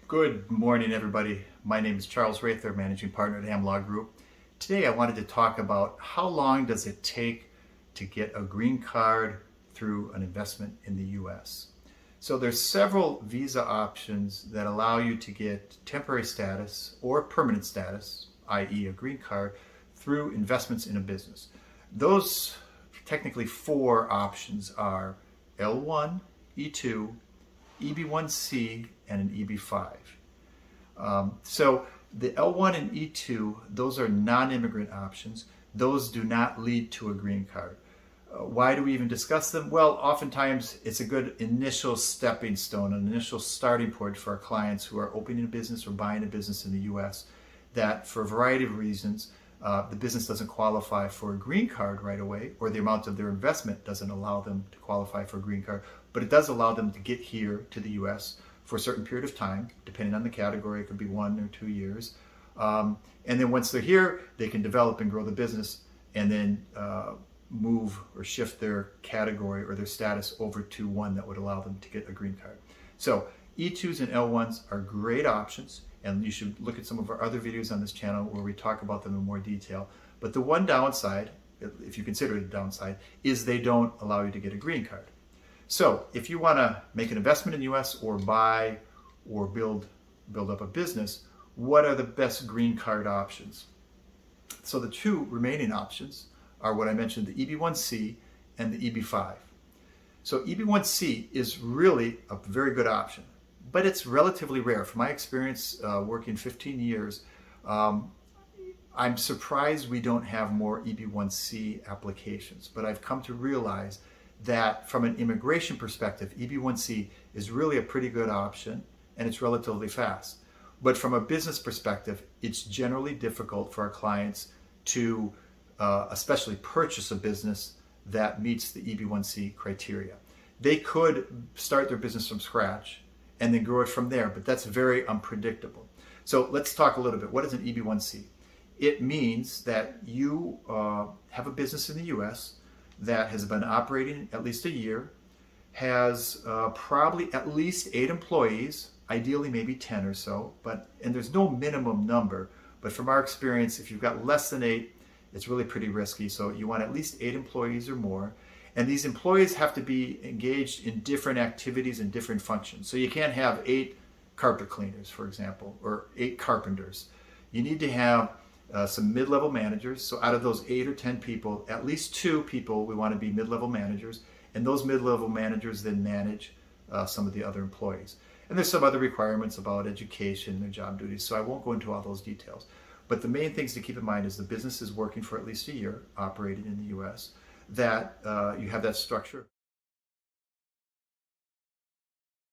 Good morning, everybody. My name is Charles Rather, Managing Partner at Hallandale Group. Today I wanted to talk about how long does it take to get a green card through an investment in the U.S. So there's several visa options that allow you to get temporary status or permanent status, i.e. a green card, through investments in a business. Those technically four options are L1, E2, EB1C, and an EB5. So the L1 and E2, those are non-immigrant options. Those do not lead to a green card. Why do we even discuss them? Well, oftentimes it's a good initial stepping stone, an initial starting point for our clients who are opening a business or buying a business in the U.S. that for a variety of reasons, the business doesn't qualify for a green card right away, or the amount of their investment doesn't allow them to qualify for a green card, but it does allow them to get here to the U.S. for a certain period of time, depending on the category. It could be 1 or 2 years. And then once they're here, they can develop and grow the business and then move or shift their category or their status over to one that would allow them to get a green card. So E2s and L1s are great options, and you should look at some of our other videos on this channel where we talk about them in more detail. But the one downside, if you consider it a downside, is they don't allow you to get a green card. So if you want to make an investment in the U.S. or buy or build up a business, what are the best green card options? So the two remaining options are what I mentioned, the EB1C and the EB5. So EB1C is really a very good option, but it's relatively rare. From my experience working 15 years, I'm surprised we don't have more EB1C applications, but I've come to realize that from an immigration perspective, EB1C is really a pretty good option and it's relatively fast. But from a business perspective, it's generally difficult for our clients to especially purchase a business that meets the EB1C criteria. They could start their business from scratch and then grow it from there, but that's very unpredictable. So let's talk a little bit. What is an EB1C? It means that you have a business in the U.S. that has been operating at least a year, has probably at least 8 employees, ideally maybe 10 or so, and there's no minimum number, but from our experience, if you've got less than 8, it's really pretty risky. So you want at least 8 employees or more, and these employees have to be engaged in different activities and different functions. So you can't have 8 carpet cleaners, for example, or 8 carpenters. You need to have some mid-level managers. So out of those 8 or 10 people, at least 2 people we want to be mid-level managers, and those mid-level managers then manage some of the other employees. And there's some other requirements about education, their job duties, so I won't go into all those details. But the main things to keep in mind is the business is working for at least a year, operating in the U.S., that you have that structure.